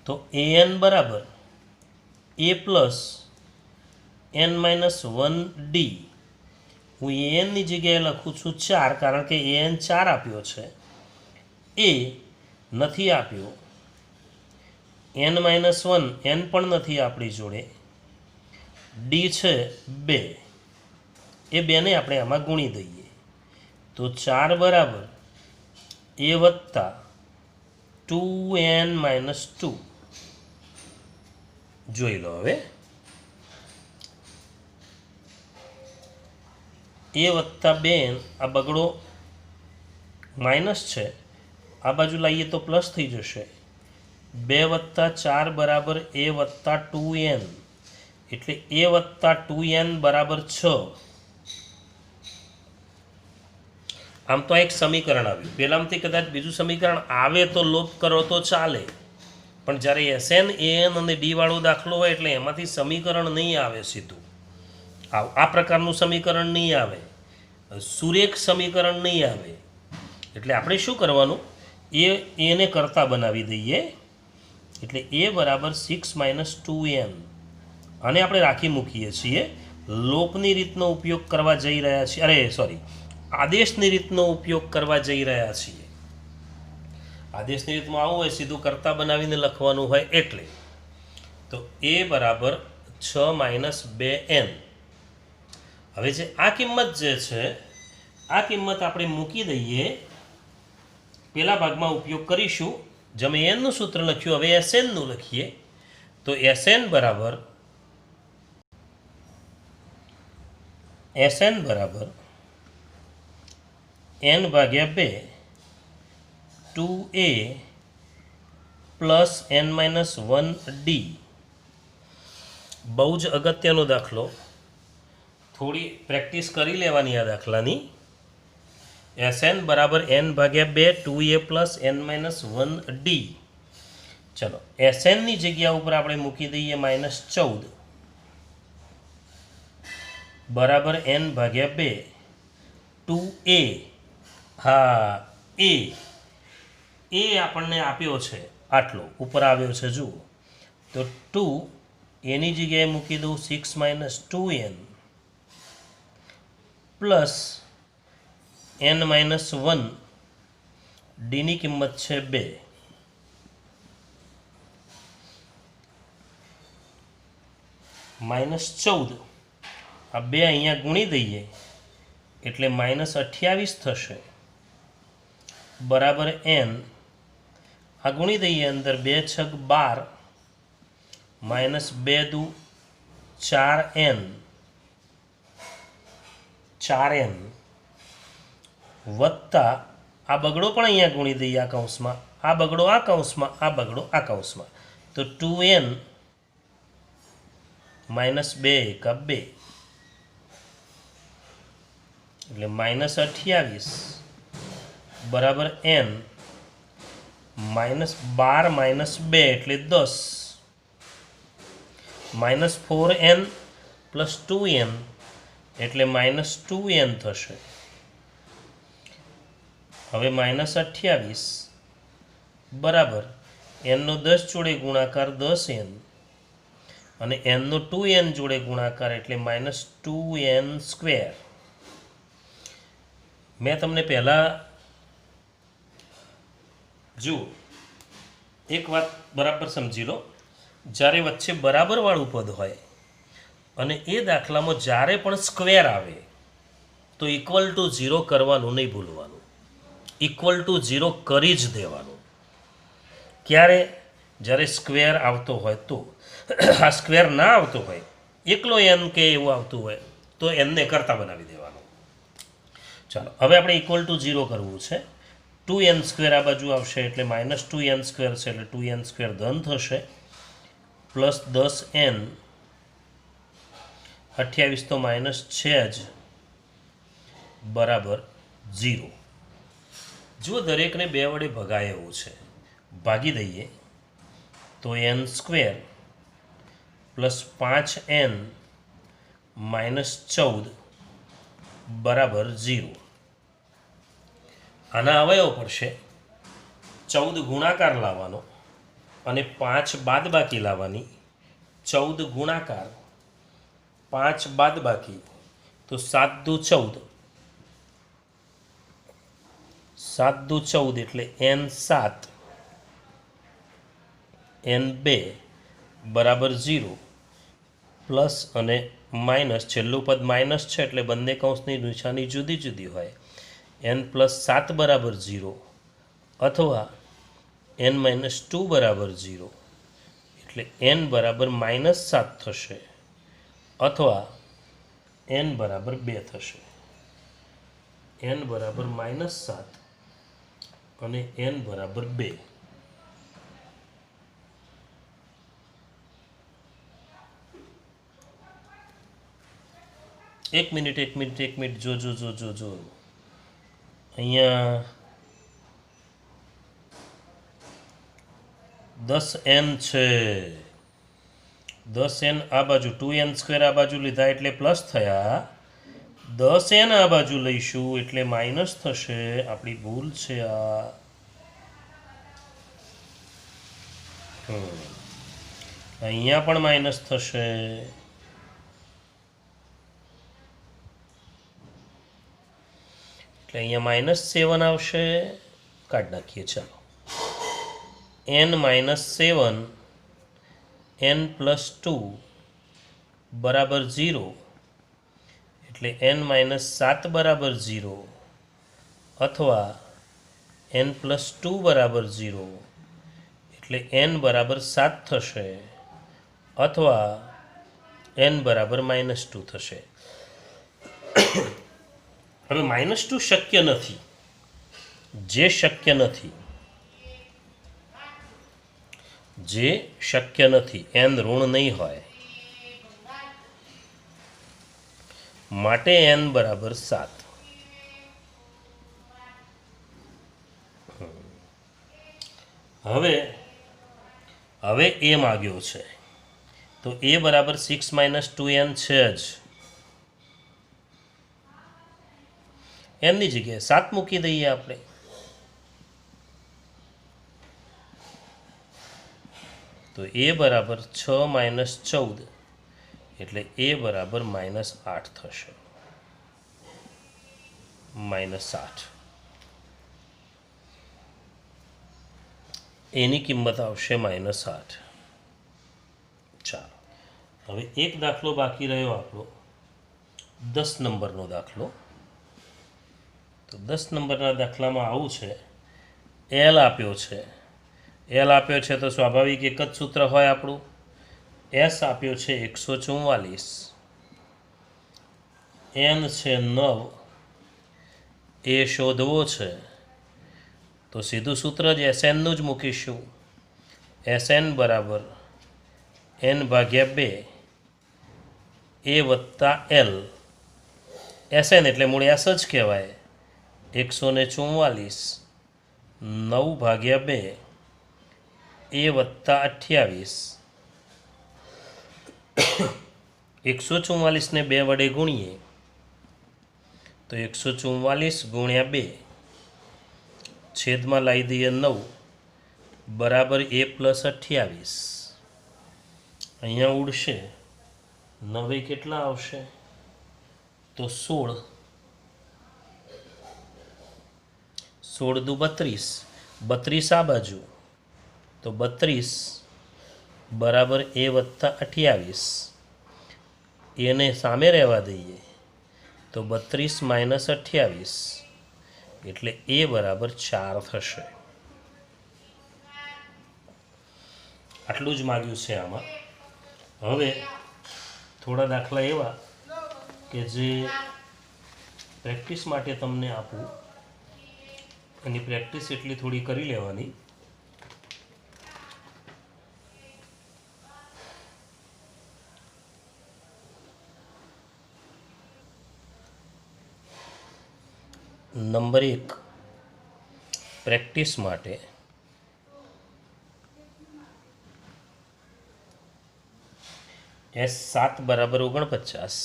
તો an બરાબર a પ્લસ n-1d હું anની જગ્યાએ લખું છું 4 કારણ કે an 4 આપ્યો છે a નથી આપ્યો n-1 n પણ નથી આપણી જોડે d છે 2 એ 2ને આપણે આમાં ગુણી દઈએ તો 4 બરાબર a વત્તા 2n-2 જોઈ લો હવે a વત્તા 2n આ બગડો માઇનસ છે આ બાજુ લાવીએ તો પ્લસ થઈ જશે 2 વત્તા 4 બરાબર a વત્તા 2n એટલે a વત્તા 2n બરાબર 6 આમ તો એક સમીકરણ આવ્યું પહેલાંથી કદાચ બીજું સમીકરણ આવે તો લોપ કરો તો ચાલે પણ જ્યારે SN an અને d વાળો દાખલો હોય એટલે એમાંથી સમીકરણ નહીં આવે સીધું આ પ્રકારનું સમીકરણ નહીં આવે સુરેખ સમીકરણ નહીં આવે એટલે આપણે શું કરવાનું એને કરતા બનાવી દઈએ એટલે a બરાબર 6 - 2n આને આપણે રાખી મૂકીએ છીએ લોપની રીતનો ઉપયોગ કરવા જઈ રહ્યા છીએ આદેશની રીતનો ઉપયોગ કરવા જઈ રહ્યા છીએ આદેશની રીતમાં આવું હોય સીધું કરતા બનાવીને લખવાનું હોય એટલે તો a બરાબર 6 - 2n હવે જે આ કિંમત જે છે આ કિંમત આપણે મૂકી દઈએ પહેલા ભાગમાં ઉપયોગ કરીશું જેમ nનું સૂત્ર લખ્યું હવે SNનું લખીએ તો SN બરાબર n ભાગ્યા 2 2a પ્લસ n-1d બહુ જ અગત્યનો દાખલો થોડી પ્રેક્ટિસ કરી લેવાની આ દાખલાની SN બરાબર n ભાગ્યા 2 2a પ્લસ n-1d ચલો Snની જગ્યા ઉપર આપણે મૂકી દઈએ -14 બરાબર n ભાગ્યા 2 2a. હા એ આપણને આપ્યો છે આટલો ઉપર આવ્યો છે જુઓ તો 2 એની જગ્યાએ મૂકી દઉં 6 - 2n પ્લસ n - 1 ડીની કિંમત છે 2 -14 આ 2 અહીંયા ગુણી દઈએ એટલે -28 થશે બરાબર n આ ગુણી દઈએ અંદર 2 છગ 12 -2 દુ 4n 4n વત્તા આ બગડો પણ અહીંયા ગુણી દઈએ આ કૌંસમાં આ બગડો આ કૌંસમાં આ બગડો આ કૌંસમાં તો 2n -2 × 2 એટલે -28 બરાબર n -12 - 2 એટલે 10 -4n + 2n એટલે -2n થશે હવે -28 બરાબર nનો 10 જોડે ગુણાકાર 10n અને nનો 2n જોડે ગુણાકાર એટલે -2n². મેં તમને પહેલાં જુઓ એક વાત બરાબર સમજી લો જ્યારે વચ્ચે બરાબરવાળું પદ હોય અને એ દાખલામાં જ્યારે પણ સ્ક્વેર આવે તો =0 કરવાનું નહીં ભૂલવાનું =0 કરી જ દેવાનું ક્યારે જ્યારે સ્ક્વેર આવતો હોય તો આ સ્ક્વેર ના આવતો હોય એકલો n કે એવું આવતું હોય તો nને કરતા બનાવી દેવાનું. ચાલો હવે આપણે =0 કરવું છે 2n² આ બાજુ આવશે એટલે -2n² છે એટલે 2n² ધન થશે પ્લસ 10n 28 તો માઇનસ છે જ બરાબર 0. જો દરેકને 2 વડે ભગાય એવું છે ભાગી દઈએ તો n² પ્લસ 5n -14 બરાબર 0. આના અવયવ પડશે 14 ગુણાકાર લાવવાનો અને 5 બાદબાકી લાવવાની 14 ગુણાકાર 5 બાદબાકી તો 7 દુ 14 7 દુ 14 એટલે n7 n2 બરાબર 0 પ્લસ અને માઇનસ છેલ્લું પદ માઇનસ છે એટલે બંને કૌંસની નિશાની જુદી જુદી હોય n+7 બરાબર 0 અથવા n-2 બરાબર 0 એટલે n બરાબર -7 થશે અથવા n બરાબર 2 થશે n બરાબર -7 અને n બરાબર 2. એક મિનિટ જો અહીંયા 10n છે 10n આ બાજુ 2n² આ બાજુ લીધા એટલે પ્લસ થયા 10n આ બાજુ લઈશું એટલે માઇનસ થશે આપણી ભૂલ છે આ અહીંયા પણ માઇનસ થશે એટલે અહીંયા -7 આવશે કાઢી નાખીએ ચાલો n-7 n+2 બરાબર 0 એટલે n-7 બરાબર 0 અથવા n+2 બરાબર 0 એટલે n બરાબર 7 થશે અથવા n બરાબર -2 થશે. હવે -2 શક્ય નથી જે શક્ય નથી n ઋણ નહીં હોય માટે n બરાબર 7. હવે હવે એ માગ્યો છે તો એ બરાબર 6 - 2n છે જ. એમની જગ્યાએ 7 મૂકી દઈએ આપણે. તો એ બરાબર 6 - 14 એટલે એ બરાબર -8 થશે. -8 એની કિંમત આવશે -8. ચાલો હવે એક દાખલો બાકી રહ્યો આપણો 10 નંબરનો દાખલો. તો 10 નંબરના દાખલામાં આવું છે, એલ આપ્યો છે. એલ આપ્યો છે તો સ્વાભાવિક એક જ સૂત્ર હોય આપણું. એસ આપ્યો છે 144, એન છે 9, એ શોધવો છે તો સીધું સૂત્ર જ એસએનનું જ મૂકીશું. એસએન બરાબર n ભાગ્યા 2 એ વત્તા એલ. એસએન એટલે મૂળ એસ જ કહેવાય. 144 9 ભાગ્યા 2 એ વત્તા 28. 144ને 2 વડે ગુણીએ તો 144 ગુણ્યા 2 છેદમાં લાવી દઈએ 9 બરાબર એ પ્લસ 28. અહીંયા ઉડશે 9 કેટલા આવશે તો 16. 16 દુ 32, 32 આ બાજુ તો 32 બરાબર એ વત્તા 28. એને સામે રહેવા દઈએ તો 32 - 28 એટલે એ બરાબર 4 થશે. આટલું જ માગ્યું છે આમાં. હવે થોડા દાખલા એવા કે જે પ્રેક્ટિસ માટે તમને આપું. એની પ્રેક્ટિસ એટલી થોડી કરી લેવાની. નંબર 1 પ્રેક્ટિસ માટે S7 બરાબર 49,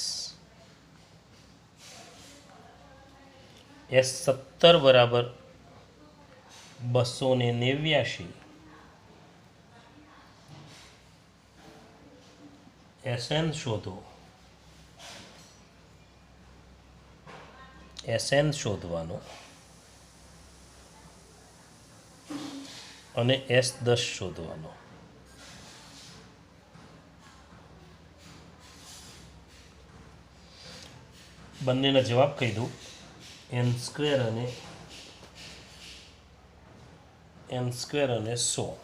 S17 બરાબર 289, SN શોધો. SN શોધવાનો અને S10 શોધવાનો. બંનેના જવાબ કહી દઉં. n² અને n² અને 100.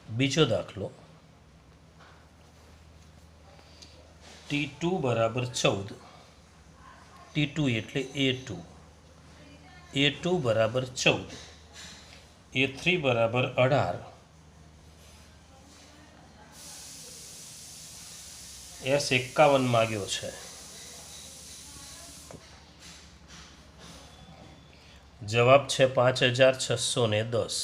બીજો દાખલો T2 બરાબર 14, T2 એટલે A2, A2 બરાબર 14, A3 બરાબર 18, S51 માગ્યો છે. જવાબ છે 5610.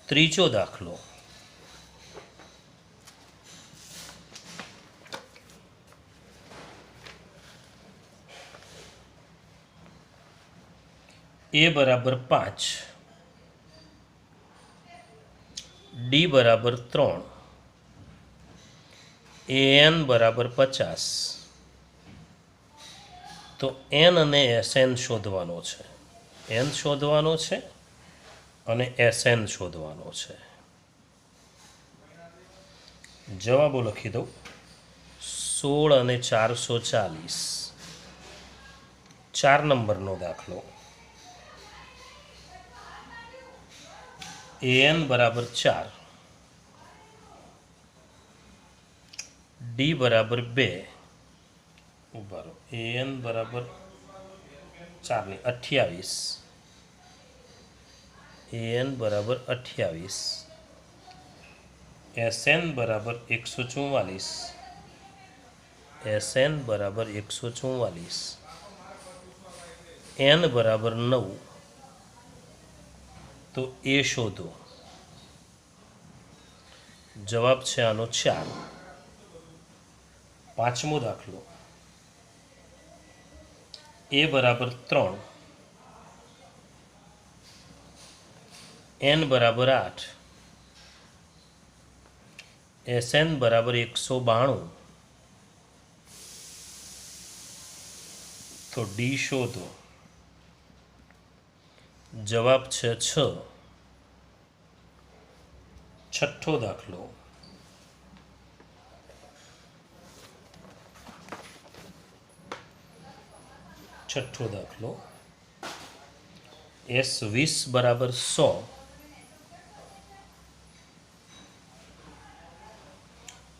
ત્રીજો દાખલો A બરાબર 5, D બરાબર 3, AN બરાબર 50. તો N અને SN શોધવાનો છે. N શોધવાનો છે અને SN શોધવાનો છે. જવાબો લખી દઉં. 16 અને 440. 4 નંબરનો દાખલો AN બરાબર 4, D બરાબર 2, ઉભારો AN બરાબર 4 ની 28, AN બરાબર 28, SN બરાબર 144, SN બરાબર 144, n બરાબર 9 તો એ શોધો. જવાબ છે આનો 4. પાંચમો દાખલો, એ બરાબર 3, n બરાબર 8, Sn બરાબર 192, તો ડી શોધો. જવાબ છે 6. છઠ્ઠો દાખલો, S20 બરાબર 100,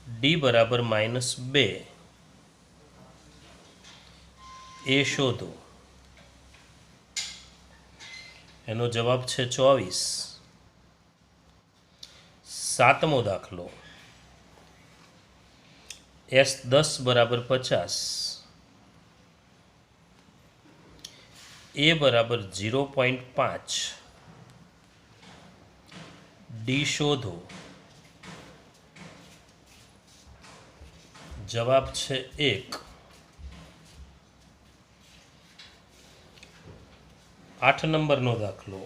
ડી બરાબર -2, એ શોધો. એનો જવાબ છે 24. સાતમો દાખલો, S10 બરાબર 50, એ બરાબર 0.5, ડી શોધો. જવાબ છે 1. 8 નંબરનો દાખલો,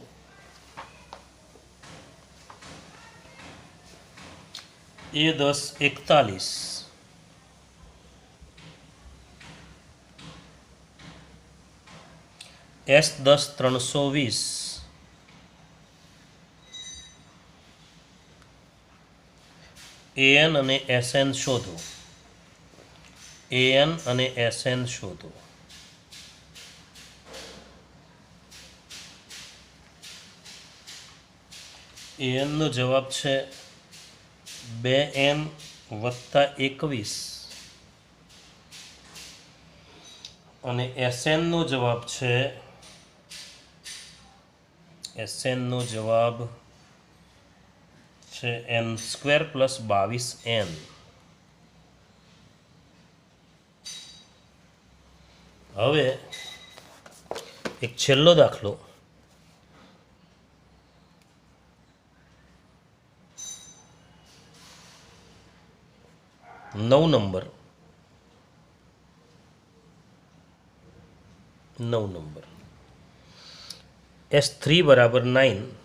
A10 41, S10 320, AN અને SN શોધો. AN અને SN શોધો. AN નો જવાબ છે 2n + 21 અને SN નો જવાબ છે n² + 22n. હવે એક છેલ્લો દાખલો, 9 નંબર, S3 બરાબર 9,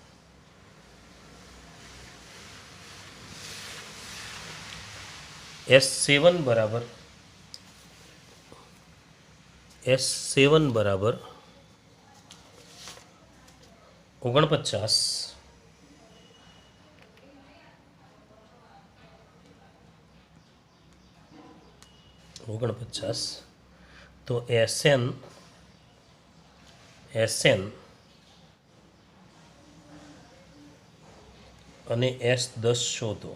S7 બરાબર 49, તો SN અને S10 શોધો.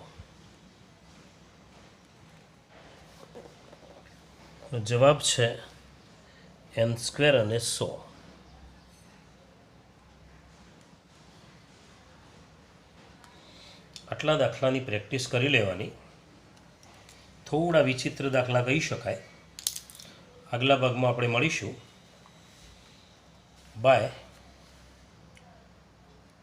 જવાબ છે n² અને 100. આટલા દાખલાની પ્રેક્ટિસ કરી લેવાની. થોડા વિચિત્ર દાખલા કહી શકાય. આગલા ભાગમાં આપણે મળીશું. બાય.